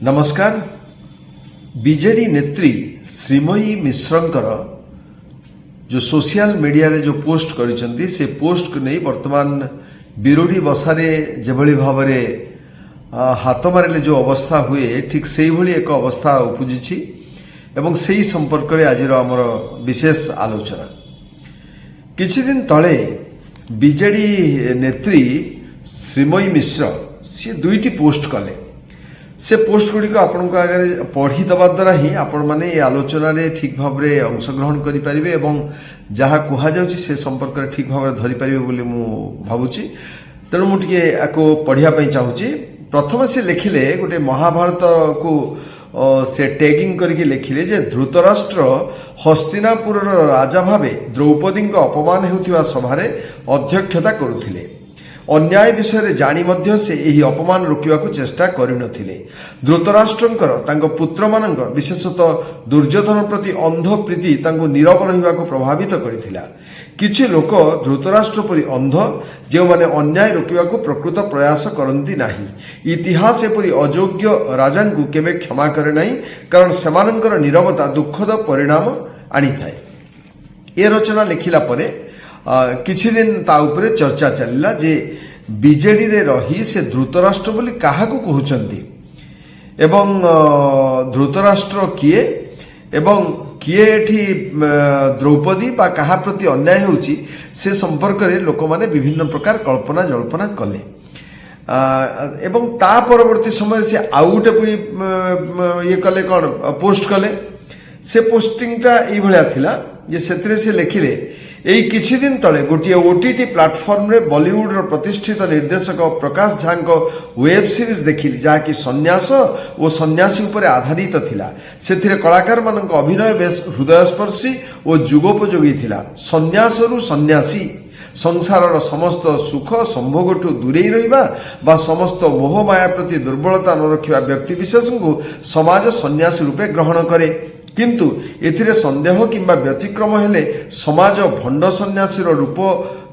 नमस्कार। बीजेडी नेत्री श्रीमयी मिश्रंकर जो सोशल मीडिया रे जो पोस्ट करिसेंती से पोस्ट को नहीं वर्तमान विरोधी बसारे जेभली भाव हाथ मारे जो अवस्था हुए ठीक से ही एक अवस्था उपजी एवं से ही संपर्क में आज आमर विशेष आलोचना। किछि दिन तले बीजेडी नेत्री श्रीमयी मिश्र सी दुईटी पोस्ट कले। से पोस्ट गुड़िक आपण आगे पढ़ीदवा द्वारा ही आपण मैंने ये आलोचन ठीक भाव में अंशग्रहण करें और जहाँ कहुच्छी से संपर्क में ठीक भाव में धरीपर भावुची। तेणु मुझे पढ़ाई चाहूँगी। प्रथम से लिखिले गोटे महाभारत को से टैगिंग करके लिखिले जे धृतराष्ट्र हस्तिनापुर राजा भावे द्रौपदी अपमान होउथिबा सभारे अध्यक्षता करुथिले। अन्याय विषय जानी मध्य से यही अपमान रोकवा चेष्टा करिनथिले। धृतराष्ट्रंकर तांको पुत्र मानंकर विशेषतः दुर्योधन प्रति अंध प्रीति तांको नीरव रहिबाको प्रभावित करिथिला। किछि लोक धृतराष्ट्र परि अंध जो माने अन्याय रोकवा प्रकृत प्रयास करती नाही। इतिहास एपरि अयोग्य राजा को केवे क्षमा करे नाही, कारण सेमानंकर नीरवता दुखद परिणाम आनी थाए। ए रचना लिखिला परे किछि दिन ता उपरे चर्चा चलिला जे बीजेडी रे रही से धृतराष्ट्र बोली काहाकू कहउचंती एवं धृतराष्ट्र किए एवं किए एठी द्रौपदी बा कहा प्रति अन्याय होउची से संपर्क रे लोक माने विभिन्न प्रकार कल्पना जल्पना कले। एवं ता परवर्ती समय से आउटे पुरी ये कले कौन पोस्ट कले। से पोस्टिंगटा एई भलिया थिला जे सेतरे से लेखिले एई किछि दिन तले गोटे ओटीटी प्लाटफॉर्म रे बॉलीवुड रो प्रतिष्ठित निर्देशक प्रकाश झा को वेब सीरीज देखिली जहाँकि सन्यास और सन्यासी उपर आधारित थिला। सेथिरे कलाकार मानक अभिनय बेस हृदयस्पर्शी और जुगोपयोगी थिला। सन्यासरु सन्यासी संसार समस्त सुख संभोगठू दूरे रहिबा बा समस्त मोह माया प्रति दुर्बलता न रखिबा व्यक्ति विशेष को समाज सन्यासी रूपे ग्रहण करे। किंतु एथिरे संदेह किंबा व्यतिक्रम हेले समाज भंड सन्यासीर रूप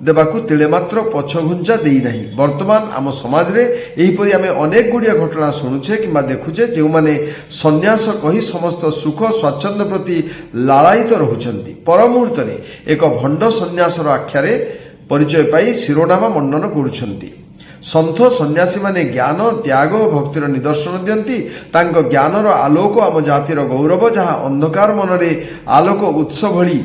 देवाकू तिले मात्र पछघुंचा देई नहीं। वर्तमान आम समाज रे एहीपरि आमे अनेक गुड़िया घटना शुणुछे किंबा देखुछे जो माने सन्यास कही समस्त सुख स्वाच्छंद प्रति लालायित रहुछंती पर मुहूर्त रे एक भंड सन्यासर आख्यारे परिचय पाई शिरोनामा मंडन करुछंती। सन्थ सन्यासी माने ज्ञान त्याग भक्तिर निदर्शन दियंती। तांको ज्ञानर आलोक आम जातिर गौरव जहाँ अंधकार मनरे आलोक उत्स भली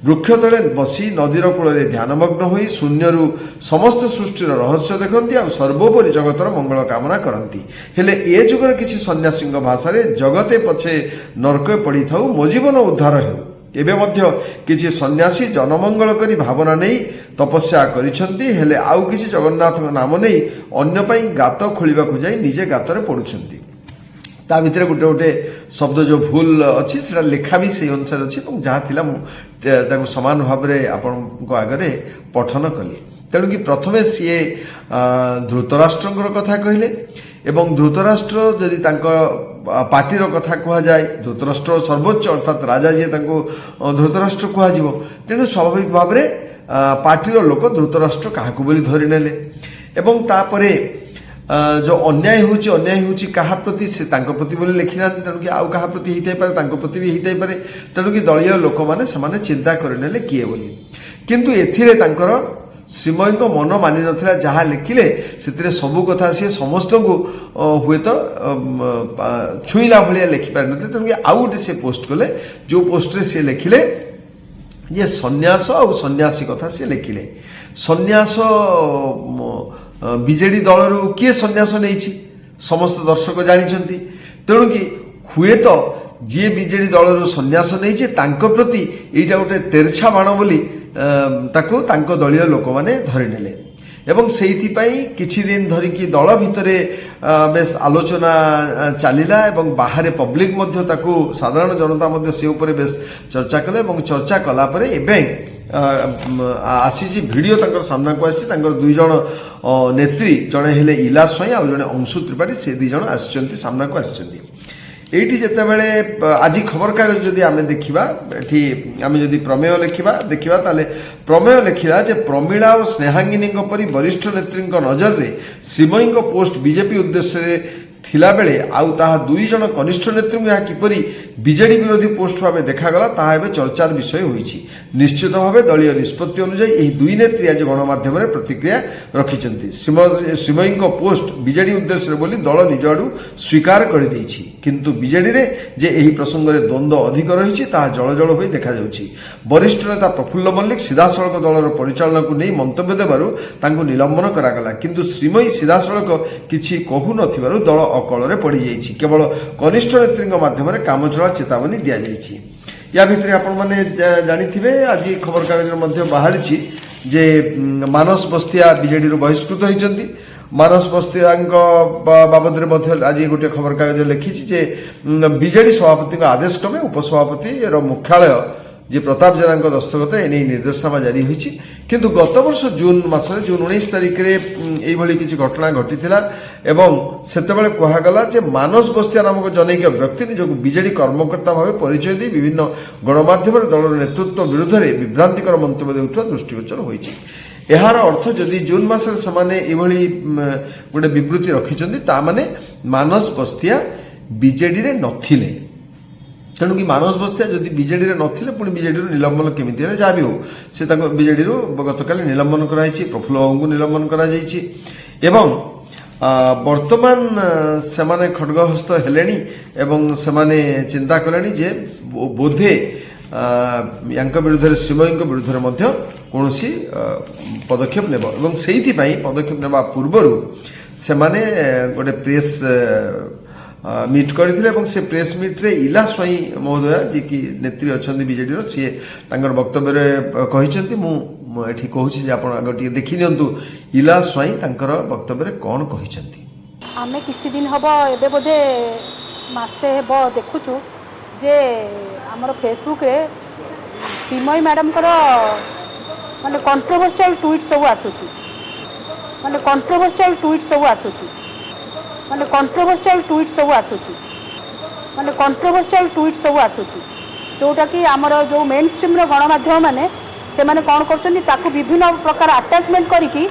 वृक्ष तले बसी नदीर कूल ध्यानमग्न होई शून्यरु समस्त सृष्टिर रहस्य देखती और सर्वोपरि जगतर मंगल कामना करती। हेले ए जुगर किछि सन्यासी भाषा जगते पछे नरक पड़ी थाऊ मो जीवन उद्धार हेउ। एबे मध्य किछि सन्यासी जनमंगल करी भावना नहीं तपस्या करिसंती। हेले आउ किछि जगन्नाथ नाम नहीं अन्य पई गात खोलिबाकू जाई निजे गातरे पडुछंती। ता भितरे गोटे गोटे शब्द जो भूल अच्छी से लेखा भी से अनुसार अच्छी जहाँ ताकू समान भाव में आपण आगे पठन कली। तेणु कि प्रथमे सी धृतराष्ट्र कथा कहले एवं धृतराष्ट्र जदि पार्टीर कथा कह जाए धृतराष्ट्र सर्वोच्च अर्थात राजा जी धृतराष्ट्र कह तेणु स्वाभाविक भाव में पार्टीर लोक धृतराष्ट्र क्या धरी नेले एवं तापरे जो अन्याय होची कहा प्रति से प्रति बोले लिखी ना तेणु कि आउ कहा प्रति होता पारे प्रति भी होता पारे। तेणु कि दलीय लोक मैंने चिंता करने किए बोली किंतु एथिरे तांकर श्रीमयी को मन मानि नथिला। जहाँ लिखिले से सबू कथा सी समस्त को हुए तो छुईला भाया लिखिपार न। तेणु कि आउ गोटे से पोस्ट कले जो पोस्ट रे से लिखिले ये सन्यास और सन्यासी कथा से लिखिले। सन्यास बीजेडी दल किए सन्यास नहीं समस्त दर्शक जानी। तेणु कि हुए तो जी बीजेडी दल सन्यास नहीं प्रति यहाँ गोटे तेरछा बाण बोली ताको तांको दलीय लोक माने धरी नेले एवं सेइथिपाई किछि दिन धरिकी दल भितरे बेस आलोचना चलिला एवं बाहर पब्लिक मध्य ताको साधारण जनता मध्य से ऊपर बेस चर्चा कले एवं चर्चा कला परे एबे आसी वीडियो तांकर सामना को आसी तांकर दुई जण नेत्री जणे हेले इला स्वाई आ जणे अंशु त्रिपाठी से दुई जण आछंती सामना को आछंती। एठी जेतेबेले आज खबर कागज जदि आमे देखिबा एठी आमे जदि प्रमेय लिखिबा देखिबा ताले प्रमेय लिखिला जे प्रमीला और स्नेहांगिनी परी वरिष्ठ नेत्री नजर रे श्रीमयी पोस्ट बीजेपी उद्देश्य थिलाबेले आउ ताहा दुई जन कनिष्ठ नेत्री यह किपरि बीजेडी विरोधी पोस्ट भाव देखागला ताहा एबे चर्चार विषय होईछि। निश्चित भाव दलीय निष्पत्ति अनुसार यह दुई नेत्री आज गणमाध्यम प्रतिक्रिया रखिछन्ति। श्रीमयी पोस्ट बीजेडी उद्देश्य बोली दल निज आडू स्वीकार कर देछि, किंतु बीजेडी रे जे एही प्रसंग रे द्वंद्व अधिक रहिछि ताहा जळजळ होई देखा जाउछि। वरिष्ठ नेता प्रफुल्ल मल्लिक सीधासळख दलर परिचालन को नहीं मंतव्य देबारु तांको निलंबन करागला, किंतु श्रीमयी सीधासळख किछि कहू नथिबारु दल अकଳରେ पड़ी जाइछि। केवल कनिष्ठ नेत्री माध्यम कामचला चेतावनी दिया जाइछि। या भितर आपण माने जानिथिबे आज खबर कागज मध्ये बाहरिछि जे मानस बस्तिया बीजेडी रो बहिष्कृत होइछन्ति। मानस बस्तिया बाबद आज गोटे खबर कागज लिखिछि जे बीजेडी सभापति आदेश क्रमे उपसभापति मुख्यालय जे प्रताप जेना दस्तखत एने निर्देशनामा जारी होइछि। किंतु गत वर्ष जून मासरे जून 19 तारिख रे एई भली किछि घटना घटिथिला एवं सेतेबेले कहगला जे मानस बस्तिया नामक जनैक व्यक्ति निजको बीजेडी कर्मकर्ता भावे परिचय दी विभिन्न गणमाध्यम दलर नेतृत्व विरुद्ध रे विभ्रांतिकर मंतव्य देउथवा दृष्टिगोचर होइछि। एहार अर्थ जदि जून मासरे समाने एभली गोटे विवृत्ति रखिछन्ति ता माने मानस बस्तिया बीजेडी रे नथिले। तेणु कि मानस बस्तिया जदि बीजेडी रे नथिले पुणी बीजेडी निलंबन केमिति हेले जहाँ भी हो से बीजेडी गतकाली निलंबन कराइछि। प्रफुल्ल बाबू को निलंबन करा जाइछि एवं वर्तमान सेमाने खड्गहस्त हेलेनी एवं सेमाने चिंता कलेनी जे बोधे यांक विरुद्ध श्रीमयी विरुद्ध मध्य कौनसी पदक्षेप नेब एवं सेहिथि पई पदक्षेप नेबा पूर्वरु सेमाने गोटे प्रेस मीट करथिले एवं से प्रेस मीट रे इला स्वाई महोदया जे कि नेत्री अछंती बीजेडी रो सी तांकर वक्तव्य रे कहिसंती मु एठी कहूछि जे आपण आगटी देखि नियंतु इला स्वाई तांकर वक्तव्य रे कोन कहिसंती। आमे किछि दिन हबो एबे बोधे मासे हेबो देखुछु जे हमर फेसबुक रे श्रीमयी मैडम कर माने कंट्रोवर्शियल ट्वीट सब आसुछि माने कंट्रोवर्शियल ट्वीट सब आसुछि माने कंट्रोवर्शियल ट्वीट सब आसुछि माने कंट्रोवर्शियल ट्वीट सब आसुछि जोटा कि आमर जो मेन स्ट्रीम रो गणमाध्यम माने से माने कोन करछन्ती ताकू विभिन्न प्रकार अटैचमेंट करिकी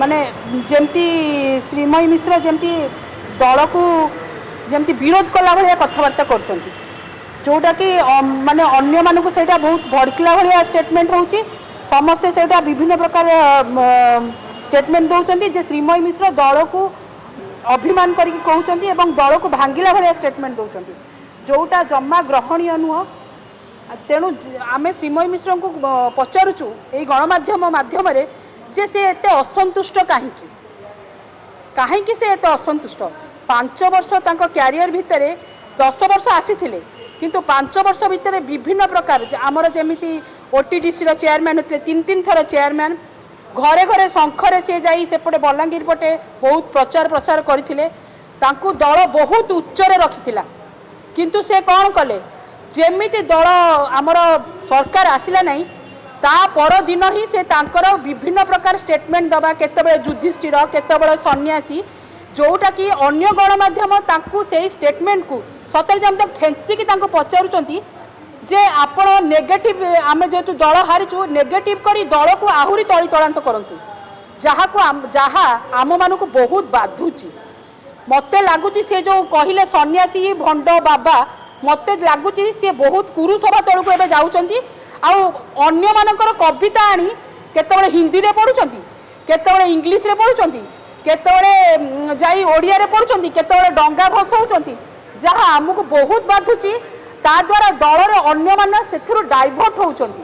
माने जेमती श्रीमयी मिश्र जेमती दल को जेमती विरोध कला भलिया कथबार्ता करछन्ती जोटा कि माने अन्य मानकु सेटा बहुत भड़किला भलिया स्टेटमेंट होउची। समस्ते सेटा विभिन्न प्रकार स्टेटमेंट दउछन्ती जे श्रीमयी मिश्र दल को अभिमान करिक कहउछन्ती एवं दल को भांगिला भलिया स्टेटमेंट दउछन्ती जोटा जम्मा ग्रहणीय नुह। तेणु आमे श्रीमयी मिश्र को पचारुचु एई गणमाध्यम माध्यम रे जे से एते असंतुष्ट काहेकि से एते असंतुष्ट 5 वर्ष तांको कैरियर भितरे 10 वर्ष आसीथिले किंतु 5 वर्ष भितर विभिन्न प्रकार आमर जेमिति ओटीडीसी रो चेयरमैन होते 3 थर चेयरमैन घरे घरे शंखरे सी जाई सेपटे बलांगीर पटे बहुत प्रचार प्रसार करथिले तांकु दल बहुत उच्चरे रखिथिला किंतु से कौन कले जेमिति दल आमर सरकार आसिला नहीं ता पर दिन ही से तांकर विभिन्न प्रकार स्टेटमेंट दबा केतबे युधिष्ठिर केतबे सन्यासी जोटा कि अन्य गणमाध्यम तांकु से स्टेटमेंट को सतर जम तक खेचिकी तांको पचारुचंती जे आपण नेगेटिव आमे जेतु दल हारिचु नेगेटिव करी दल को आहुरी तळी तळांत करंतु जहा आम मानकु बहुत बाधुची। मते लागुची से जो कहिले सन्यासी भंड बाबा मते लागुची से बहुत कुरुसभा तळकु एबे जाउचंती आ अन्य मानकर कविता आनी केतबेले हिंदी रे पढुचंती केतबेले इंग्लिश रे पढुचंती केतबेले जाई ओडिया रे पढुचंती केतबेले डंगा भसाउचंती जहा हमकु बहुत बाधुची ता द्वारा दल रे अन्य माने सेथुरु डाइवर्ट होउचंती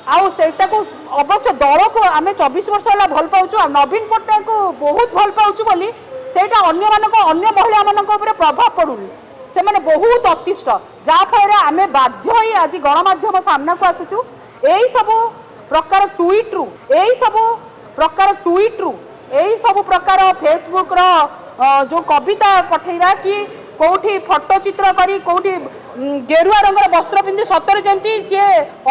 आउ सेटा को अवश्य दल को आमे 24 वर्ष होला भल पाउछु आ नवीन पट्टनायक को बहुत भल पाउछु बोली सेटा अन्य मानक अन्य महिला मानक ऊपर प्रभाव पडुनी से माने बहुत अतिष्ठ जा फल आमे बाध्य होई आज गणमाध्यम सामना को आसुछु एई सब प्रकार ट्वीट रु एई सब प्रकार फेसबुक रो जो कविता पठेरा कि कोठी फोटो चित्र करी कोठी गेरुआ रंगर वस्त्र पिंधि सतर जमती सी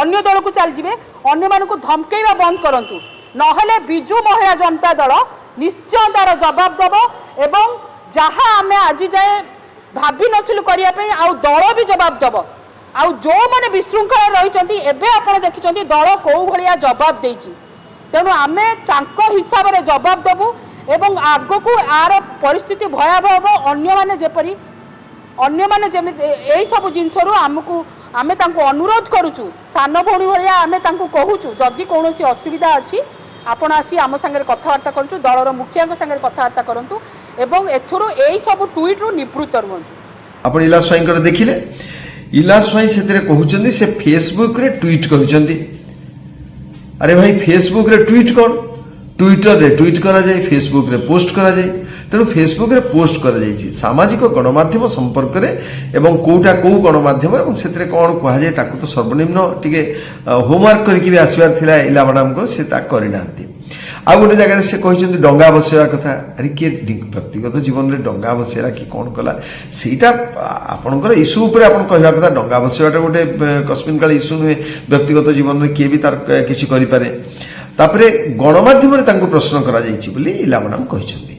अन्य दल को चल जिवे अन्य मान को धमकेवा बंद करंतु नहले बिजु महिला जनता दल निश्चय तार जवाब दब एवं जहाँ आमे आज जाए भाभी नथिलु करिया पे आउ दल भी जवाब दब आउ जो माने विशृंखला रहिचंती एबे आपण देखिचंती दल को भलिया जवाब देइची तेणु आमे तांको हिसाब रे जवाब दबु ଏବଂ ଆଗକୁ ଆର ପରିସ୍ଥିତି ଭୟାବହ ହେବ। ଅନ୍ୟମାନେ ଯେମିତି ଏଇ ସବୁ ଜିନିଷରୁ ଆମେ ତାଙ୍କୁ ଅନୁରୋଧ କରୁଛୁ, ସାନ ଭଉଣୀ ଭଳିଆ ଆମେ ତାଙ୍କୁ କହୁଛୁ, ଯଦି କୌଣସି ଅସୁବିଧା ଅଛି ଆପଣ ଆସି ଆମ ସାଙ୍ଗରେ କଥାବାର୍ତ୍ତା କରୁଛୁ, ଦଳର ମୁଖିଆଙ୍କ ସାଙ୍ଗରେ କଥାବାର୍ତ୍ତା କରନ୍ତୁ ଏବଂ ଏଥିରୁ ଏଇ ସବୁ ଟ୍ୱିଟ୍ରୁ ନିବୃତ୍ତ ରୁହନ୍ତୁ। ଆପଣ ଇଲା ସ୍ୱାଇଁଙ୍କର ଦେଖିଲେ, ଇଲା ସ୍ୱାଇଁ ସେଥିରେ କହୁଛନ୍ତି ସେ ଫେସବୁକ୍ରେ ଟ୍ୱିଟ୍ କରିଛନ୍ତି। ଆରେ ଭାଇ, ଫେସବୁକ୍ରେ ଟ୍ୱିଟ୍ କ'ଣ? ଟ୍ୱିଟରରେ ଟ୍ୱିଟ୍ କରାଯାଏ, ଫେସବୁକ୍ରେ ପୋଷ୍ଟ କରାଯାଏ। ତେଣୁ ଫେସବୁକ୍ରେ ପୋଷ୍ଟ କରାଯାଇଛି ସାମାଜିକ ଗଣମାଧ୍ୟମ ସମ୍ପର୍କରେ ଏବଂ କେଉଁଟା କେଉଁ ଗଣମାଧ୍ୟମ ଏବଂ ସେଥିରେ କ'ଣ କୁହାଯାଏ ତାକୁ ତ ସର୍ବନିମ୍ନ ଟିକେ ହୋମୱାର୍କ କରିକି ବି ଆସିବାର ଥିଲା ଇଲା ମ୍ୟାଡ଼ାମଙ୍କର, ସେ ତା କରିନାହାନ୍ତି। ଆଉ ଗୋଟେ ଜାଗାରେ ସେ କହିଛନ୍ତି ଡଙ୍ଗା ବସେଇବା କଥା। ଆରେ କିଏ ବ୍ୟକ୍ତିଗତ ଜୀବନରେ ଡଙ୍ଗା ବସେଇଲା କି କ'ଣ କଲା ସେଇଟା ଆପଣଙ୍କର ଇସ୍ୟୁ ଉପରେ ଆପଣ କହିବା କଥା। ଡଙ୍ଗା ବସେଇବାଟା ଗୋଟେ କସ୍ମିନ୍ କାଳ ଇସ୍ୟୁ ନୁହେଁ, ବ୍ୟକ୍ତିଗତ ଜୀବନରେ କିଏ ବି ତାର କିଛି କରିପାରେ। ତାପରେ ଗଣମାଧ୍ୟମରେ ତାଙ୍କୁ ପ୍ରଶ୍ନ କରାଯାଇଛି ବୋଲି ଇଲା ମ୍ୟାଡ଼ାମ କହିଛନ୍ତି।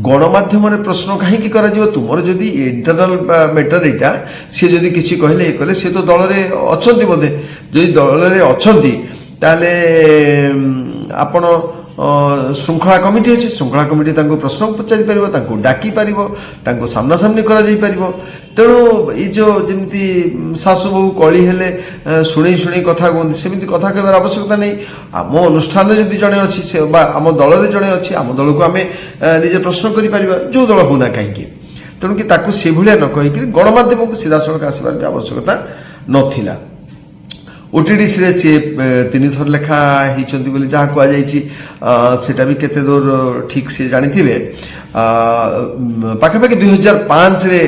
ଗଣମାଧ୍ୟମରେ ପ୍ରଶ୍ନ କାହିଁକି କରାଯିବ? ତୁମର ଯଦି ଇଣ୍ଟରନାଲ ମ୍ୟାଟର ଏଇଟା, ସିଏ ଯଦି କିଛି କହିଲେ ଇଏ କଲେ, ସିଏ ତ ଦଳରେ ଅଛନ୍ତି ବୋଧେ। ଯଦି ଦଳରେ ଅଛନ୍ତି ତାହେଲେ ଆପଣ ଶୃଙ୍ଖଳା କମିଟି ଅଛି, ଶୃଙ୍ଖଳା କମିଟି ତାଙ୍କୁ ପ୍ରଶ୍ନ ପଚାରି ପାରିବ, ତାଙ୍କୁ ଡାକି ପାରିବ, ତାଙ୍କୁ ସାମ୍ନାସାମ୍ନି କରାଯାଇପାରିବ। ତେଣୁ ଏଇ ଯେଉଁ ଯେମିତି ଶାଶୁ ବୋହୂ କଳି ହେଲେ ଶୁଣେଇ କଥା କୁହନ୍ତି, ସେମିତି କଥା କହିବାର ଆବଶ୍ୟକତା ନାହିଁ। ଆମ ଅନୁଷ୍ଠାନରେ ଯଦି ଜଣେ ଅଛି ସେ ବା ଆମ ଦଳରେ ଜଣେ ଅଛି, ଆମ ଦଳକୁ ଆମେ ନିଜେ ପ୍ରଶ୍ନ କରିପାରିବା, ଯେଉଁ ଦଳ ହେଉନା କାହିଁକି। ତେଣୁକି ତାକୁ ସେଭଳିଆ ନ କହିକି ଗଣମାଧ୍ୟମକୁ ସିଧାସଳଖ ଆସିବାର ବି ଆବଶ୍ୟକତା ନଥିଲା। ଓଟିଡିସିରେ ସିଏ 3 ଥର ଲେଖା ହେଇଛନ୍ତି ବୋଲି ଯାହା କୁହାଯାଇଛି, ସେଟା ବି କେତେ ଦୂର ଠିକ୍ ସିଏ ଜାଣିଥିବେ। ପାଖାପାଖି 2005ରେ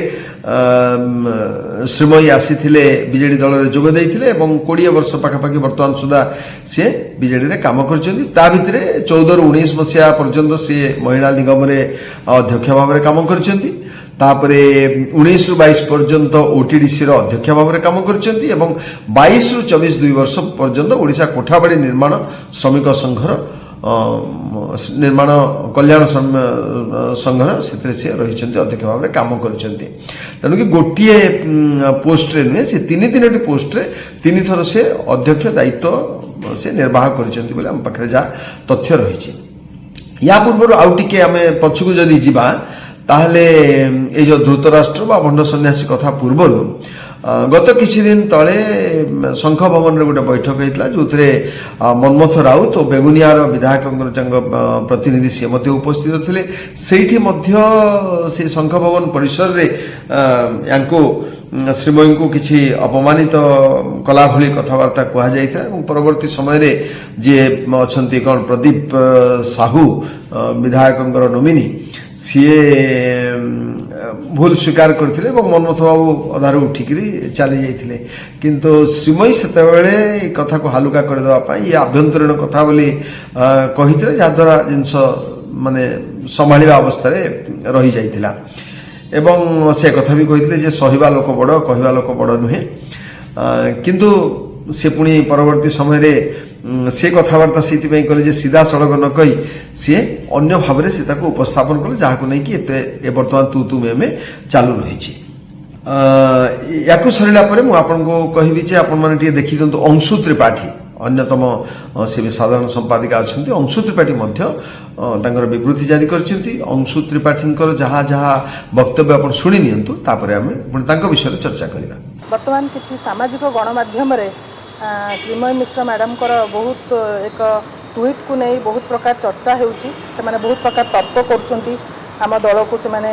ଶ୍ରୀମୟୀ ଆସିଥିଲେ, ବିଜେଡି ଦଳରେ ଯୋଗ ଦେଇଥିଲେ ଏବଂ 20 ବର୍ଷ ପାଖାପାଖି ବର୍ତ୍ତମାନ ସୁଦ୍ଧା ସିଏ ବିଜେଡିରେ କାମ କରିଛନ୍ତି। ତା ଭିତରେ 14ରୁ 19 ମସିହା ପର୍ଯ୍ୟନ୍ତ ସିଏ ମହିଳା ନିଗମରେ ଅଧ୍ୟକ୍ଷ ଭାବରେ କାମ କରିଛନ୍ତି। ତାପରେ 19ରୁ 22 ପର୍ଯ୍ୟନ୍ତ ଓଟିଡିସିର ଅଧ୍ୟକ୍ଷ ଭାବରେ କାମ କରିଛନ୍ତି ଏବଂ 22ରୁ 24 2 ବର୍ଷ ପର୍ଯ୍ୟନ୍ତ ଓଡ଼ିଶା କୋଠାବାଡ଼ି ନିର୍ମାଣ ଶ୍ରମିକ ସଂଘର ନିର୍ମାଣ କଲ୍ୟାଣ ସଂଘର ସେଥିରେ ସେ ରହିଛନ୍ତି, ଅଧ୍ୟକ୍ଷ ଭାବରେ କାମ କରିଛନ୍ତି। ତେଣୁକି ଗୋଟିଏ ପୋଷ୍ଟରେ ନୁହେଁ, ସେ 3 ପୋଷ୍ଟରେ 3 ଥର ସେ ଅଧ୍ୟକ୍ଷ ଦାୟିତ୍ୱ ସେ ନିର୍ବାହ କରିଛନ୍ତି ବୋଲି ଆମ ପାଖରେ ଯାହା ତଥ୍ୟ ରହିଛି। ୟା ପୂର୍ବରୁ ଆଉ ଟିକେ ଆମେ ପଛକୁ ଯଦି ଯିବା, ତାହେଲେ এই যে ধৃতরাষ্ট্র বা ভণ্ড সন্ন্যাসী কথা পূর্বরু গত কিছুদিন তলে শঙ্খ ভবনের গোটে বৈঠক হয়েছিল, যে মন্মথ রাউত ও বেগুনিয়ার বিধায়ক প্রতিনিধি সে উপস্থিত লে। সেইটি সেই শঙ্খ ভবন পরিসরের ইয়াঙ্কু শ্রীময়ীଙ୍କୁ କିଛି ଅପମାନିତ କଲା ଭଳି କଥାବାର୍ତ୍ତା କୁହାଯାଇଥିଲା ଏବଂ ପରବର୍ତ୍ତୀ ସମୟରେ ଯିଏ ଅଛନ୍ତି କ'ଣ ପ୍ରଦୀପ ସାହୁ ବିଧାୟକଙ୍କର ନୋମିନି, ସିଏ ଭୁଲ ସ୍ୱୀକାର କରିଥିଲେ ଏବଂ ମନ୍ମଥ ବାବୁ ଅଧାରୁ ଉଠିକିରି ଚାଲି ଯାଇଥିଲେ। କିନ୍ତୁ ଶ୍ରୀମୟୀ ସେତେବେଳେ ଏ କଥାକୁ ହାଲୁକା କରିଦେବା ପାଇଁ ଇଏ ଆଭ୍ୟନ୍ତରୀଣ କଥା ବୋଲି କହିଥିଲେ, ଯାହାଦ୍ୱାରା ଜିନିଷ ମାନେ ସମ୍ଭାଳିବା ଅବସ୍ଥାରେ ରହିଯାଇଥିଲା। ଏବଂ ସେ କଥା ବି କହିଥିଲେ ଯେ ସହିବା ଲୋକ ବଡ଼, କହିବା ଲୋକ ବଡ଼ ନୁହେଁ। କିନ୍ତୁ ସେ ପୁଣି ପରବର୍ତ୍ତୀ ସମୟରେ ସେ କଥାବାର୍ତ୍ତା ସେଇଥିପାଇଁ କଲେ ଯେ ସିଧାସଳଖ ନ କହି ସିଏ ଅନ୍ୟ ଭାବରେ ସେ ତାକୁ ଉପସ୍ଥାପନ କଲେ, ଯାହାକୁ ନେଇକି ଏ ବର୍ତ୍ତମାନ ତୁ ମେ ଚାଲୁ ରହିଛି। ୟାକୁ ସରିଲା ପରେ ମୁଁ ଆପଣଙ୍କୁ କହିବି ଯେ ଆପଣମାନେ ଟିକେ ଦେଖିଦିଅନ୍ତୁ ଅଂଶୁ ତ୍ରିପାଠୀ, ଅନ୍ୟତମ ସେ ବି ସାଧାରଣ ସମ୍ପାଦିକା ଅଛନ୍ତି। ଅଂଶୁ ତ୍ରିପାଠୀ ମଧ୍ୟ ତାଙ୍କର ବିବୃତ୍ତି ଜାରି କରିଛନ୍ତି। ଅଂଶୁ ତ୍ରିପାଠୀଙ୍କର ଯାହା ଯାହା ବକ୍ତବ୍ୟ ଆପଣ ଶୁଣି ନିଅନ୍ତୁ, ତାପରେ ଆମେ ପୁଣି ତାଙ୍କ ବିଷୟରେ ଚର୍ଚ୍ଚା କରିବା। ବର୍ତ୍ତମାନ କିଛି ସାମାଜିକ ଗଣମାଧ୍ୟମରେ ଶ୍ରୀମୟୀ ମିଶ୍ର ମ୍ୟାଡ଼ାମଙ୍କର ବହୁତ ଏକ ଟ୍ୱିଟ୍କୁ ନେଇ ବହୁତ ପ୍ରକାର ଚର୍ଚ୍ଚା ହେଉଛି। ସେମାନେ ବହୁତ ପ୍ରକାର ତର୍କ କରୁଛନ୍ତି, ଆମ ଦଳକୁ ସେମାନେ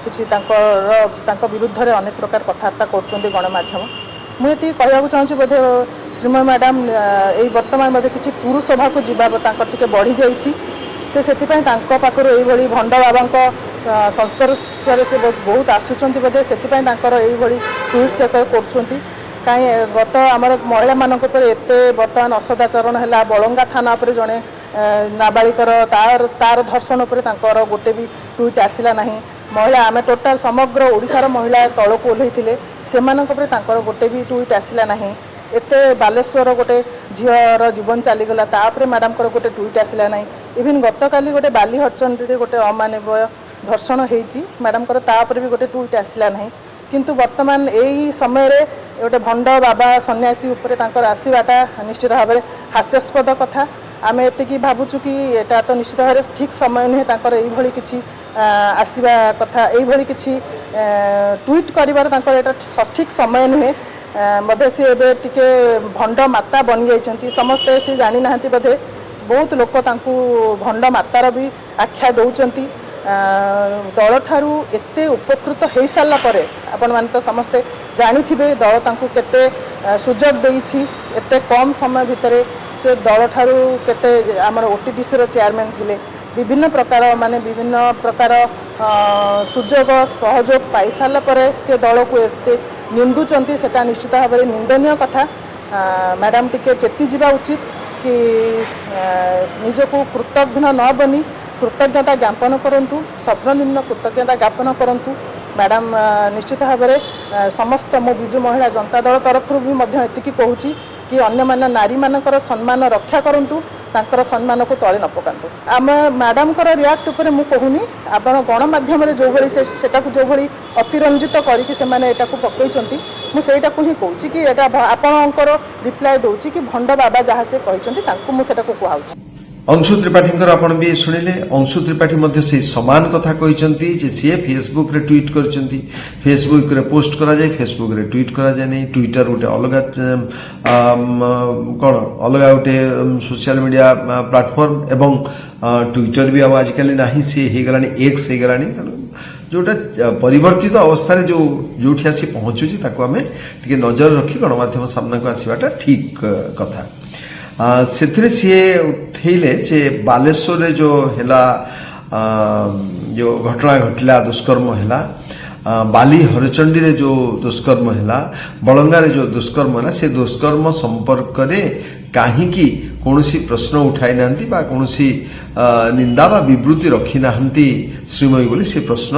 କିଛି ତାଙ୍କ ବିରୁଦ୍ଧରେ ଅନେକ ପ୍ରକାର କଥାବାର୍ତ୍ତା କରୁଛନ୍ତି ଗଣମାଧ୍ୟମ। ମୁଁ ଏତିକି କହିବାକୁ ଚାହୁଁଛି, ବୋଧେ ଶ୍ରୀମୟୀ ମ୍ୟାଡ଼ାମ ଏଇ ବର୍ତ୍ତମାନ ବୋଧେ କିଛି ପୁରୁଷଭାକୁ ଯିବା ତାଙ୍କର ଟିକେ ବଢ଼ିଯାଇଛି। ସେଥିପାଇଁ ତାଙ୍କ ପାଖରୁ ଏଇଭଳି ଭଣ୍ଡ ବାବାଙ୍କ ସଂସ୍ପର୍ଶରେ ସେ ବହୁତ ଆସୁଛନ୍ତି ବୋଧେ, ସେଥିପାଇଁ ତାଙ୍କର ଏଇଭଳି ଟ୍ୱିଟ୍ ସେ କରୁଛନ୍ତି। କାହିଁ ଗତ ଆମର ମହିଳାମାନଙ୍କ ଉପରେ ଏତେ ବର୍ତ୍ତମାନ ଅସଦାଚରଣ ହେଲା, ବଳଙ୍ଗା ଥାନା ଉପରେ ଜଣେ ନାବାଳିକର ତାର ଧର୍ଷଣ ଉପରେ ତାଙ୍କର ଗୋଟେ ବି ଟ୍ୱିଟ୍ ଆସିଲା ନାହିଁ। ମହିଳା ଆମେ ଟୋଟାଲ ସମଗ୍ର ଓଡ଼ିଶାର ମହିଳା ତଳକୁ ଓହ୍ଲାଇଥିଲେ, ସେମାନଙ୍କ ଉପରେ ତାଙ୍କର ଗୋଟେ ବି ଟ୍ୱିଟ୍ ଆସିଲା ନାହିଁ। ଏତେ ବାଲେଶ୍ୱର ଗୋଟେ ଝିଅର ଜୀବନ ଚାଲିଗଲା, ତାପରେ ମ୍ୟାଡ଼ାମଙ୍କର ଗୋଟେ ଟ୍ୱିଟ୍ ଆସିଲା ନାହିଁ। ଇଭିନ୍ ଗତକାଲି ଗୋଟେ ବାଲିହରଚଣ୍ଡୀରେ ଗୋଟେ ଅମାନବୀୟ ଧର୍ଷଣ ହେଇଛି, ମ୍ୟାଡ଼ାମଙ୍କର ତାପରେ ବି ଗୋଟେ ଟ୍ୱିଟ୍ ଆସିଲା ନାହିଁ। କିନ୍ତୁ ବର୍ତ୍ତମାନ ଏଇ ସମୟରେ ଗୋଟେ ଭଣ୍ଡ ବାବା ସନ୍ନ୍ୟାସୀ ଉପରେ ତାଙ୍କର ଆସିବାଟା ନିଶ୍ଚିତ ଭାବରେ ହାସ୍ୟାସ୍ପଦ କଥା। आम एति भावुँ कि एटा तो निश्चित भाव ठीक समय नुहे तांकर एइभली किछि आसीबा कथा एइभली किछि ट्वीट करिवार तांकर एटा सठिक समय नुहे बोधे सी एबे टिके भंड माता बनी जाइछंती समस्ते से जानि नाहंती बोधे बहुत लोक तांकु भंड मातार भी आख्या दौचंती दल ठारू एते उपकृत हो सारा पर आपण माने तो समस्ते जानिथिबे दल तांकु केते सुजोग देइछि एते कम समय भितरे से दल ठारू केते हमर ओटीडीसी रो चेयरमैन थिले विभिन्न प्रकार माने विभिन्न प्रकार सुजोग सहयोग पाई सारा पर से दल को एते निंदुचंती सेटा निश्चित भाव में निंदनीय कथा मैडम टिके चेती जीवा उचित कि निजको कृतज्ञ न बनी कृतज्ञता ज्ञापन करंतु सर्वनिम्न कृतज्ञता ज्ञापन करंतु मैडम निश्चित भाव में समस्त मो बिजु महिला जनता दल तरफ भी मध्य एतिकी कहूची कि अन्य माने नारी मानकर सम्मान रक्षा करंतु तांकर सम्मान को तले न पकांतु आम मैडम कर रिएक्ट उपर मु कहूनी आपण गणमाध्यम जो भली सेटा को जो भली अतिरंजित करिकि से माने एटा को पकईचंती मु सेटा को ही कहूची कि एटा आपणकर रिप्लाई दउची कि भंड बाबा जहाँ से कहिचंती तांको मु सेटा को कहउची अंशु त्रिपाठी आपण भी शुणिले अंशु त्रिपाठी मध्य से समान कथा कहते जे सी फेसबुक रे ट्वीट करछंती फेसबुक रे पोस्ट करा जाए फेसबुक रे ट्वीट करा जाए नहीं ट्विटर गोटे अलग कौन अलग गोटे सोशल मीडिया प्लेटफॉर्म एवं ट्विटर भी आजिकल नहीं सी हो गलानी एक्स हो गलानी जोटा परिवर्तित अवस्था जो जोठी आसी पहुँचुची ताको आमे टिके नजर रखी गणमाध्यम सामना को आसीबाटा ठीक कथा से सी उठेले जे बालेश्वर जो हेला जो घटना घटला दुष्कर्म हेला बाली हरचंडी रे जो दुष्कर्म हेला बलंगा रे जो दुष्कर्म हेला से दुष्कर्म संपर्क रे काहींकी कौनसी प्रश्न उठाई नांती बा कौनसी निंदा बा विवृत्ति रखी नांती श्रीमयी बोली से प्रश्न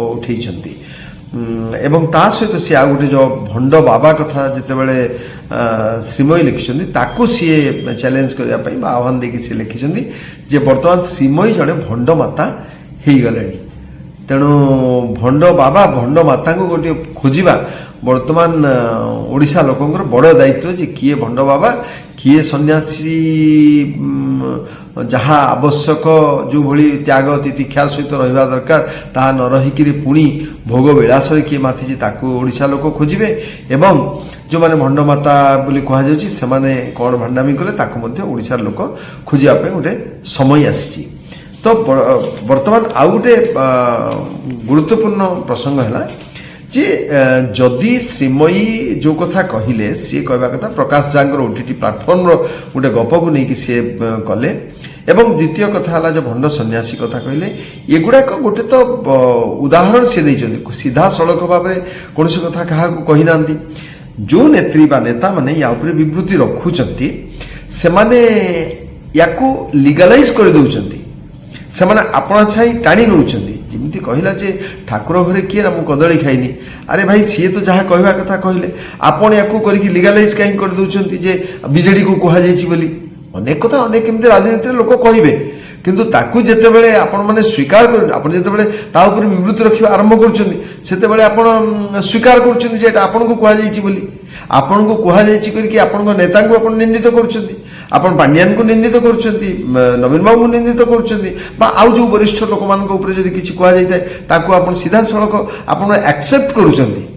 उठेइछंती एवं ता सहित सी आ गोटे जो भंड बाबा कथा जितेबले श्रीमयी लिखिछंती ताकू सी चैलेंज करिया पई बा आह्वान देकी सी लिखिछंती जे वर्तमान श्रीमयी जड़े भंड माता हेई गलेनी तेणु भंड बाबा भंड माता को गोटे खोजिबा वर्तमान ओडिशा लोकंकर बड़ दायित्व जे किए भंड बाबा किए सन्यासी जहाँ आवश्यक जो भली त्याग तितिक्षार सहित रहिबा दरकार ता न रहिकिरी पुणी भोग विलास किए माथि ताकू ओडिशा लोक खोजिबे एवं जो माने भंड माता बोली कहा जाउची से माने कोन भंडामी कले ताकू मध्ये ओडिशा लोक खोजिया पे गोटे समय आसी तो वर्तमान आउ गोटे गुरुत्वपूर्ण प्रसंग है जे जदि श्रीमयी जो कथा कहिले सी कहवा कथा प्रकाश जांगर ओटीटी प्लेटफॉर्म रो गोटे गप को नहीं कि सी कले एवं द्वितीय कथा है जो भंड सन्यासी कथा कहले एगुड़ाक गोटे तो उदाहरण सी देइछन्ती सीधा सड़क भाव में कौन कथा क्या कही ना जो नेत्री बा नेता माने या उपरे विवृत्ति रखुचंती से माने याकू लीगलाइज कर दउचंती से माने आपना छाई टाणी नउचंती जिमती कहिला जे ठाकुर घरे किए ना मु कदली खाइनी अरे भाई सी तो जहाँ कहवा कथा कहले आपण याकू करके लीगलाइज कहीं कर दउचंती जे बीजेडी को कहा जाइछि बोली अनेक कथा अनेक केमती राजनीति लोक कहिबे किंतु ताकू जेतेबेले आपण माने स्वीकार कर आपण जेतेबेले ता ऊपर विवृत्ति रखिबा आरंभ करछन्ती सेतेबेले आपण स्वीकार करछन्ती जे एटा आपण को कहा जाइछि बोली आपण को कहा जाइछि करके आपण को नेता को आपण निंदित करछन्ती आपण पांड्यान को निंदित करछन्ती नवीन बाबू को निंदित करछन्ती बा आउ जो वरिष्ठ लोक मान को ऊपर जदी किछि कहा जाइताय ताकू आपण सीधा सड़क आपण एक्सेप्ट करछन्ती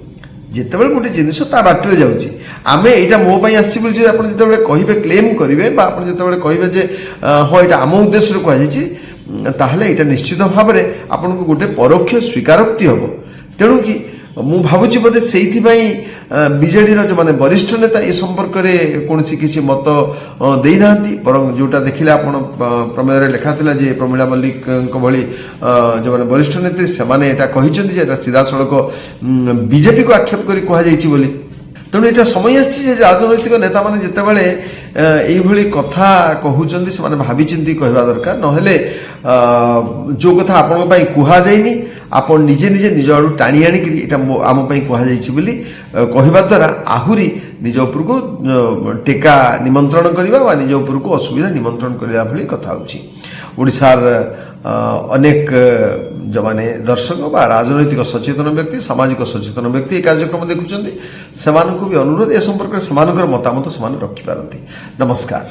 जितेबाला गोटे जिनिस ता बाटर जाऊँगी आम यहाँ मो आसी जो कहे क्लेम करेंगे जो कहे जे हाँ यहाँ आम उद्देश्य कहुई ताहले यहाँ निश्चित भाव में आपन को गोटे परोक्ष स्वीकारोक्ति हम तेणु कि मु भावुची बोधे से बीजेडी जो माने वरिष्ठ नेता ए संपर्क में कौन किसी मत देना बर जोटा देखिले आप प्रमेय लिखा था जे प्रमिला मल्लिक भली जो माने वरिष्ठ नेत्री से सीधा सड़क बीजेपी को आक्षेप कर कहुई तेणु यहाँ समय आसी राजनैतिक नेता मैंने जितेबाला यही कथा कहते से भावी चिंती कहवा दरकार नहेले जो कथा आपण कहुई आपण निजे निजे निज आड़ टाणी आणिक आम कहुई कहवा द्वारा आहुरी निज उपर को टेका निमंत्रण करवा निज उपर को असुविधा निमंत्रण करने भली कथा होशार अनेक जो माने दर्शक बा राजनैतिक सचेतन व्यक्ति सामाजिक सचेतन व्यक्ति कार्यक्रम देखुं से भी अनुरोध ए संपर्क में मतामत से रखिपारती। नमस्कार।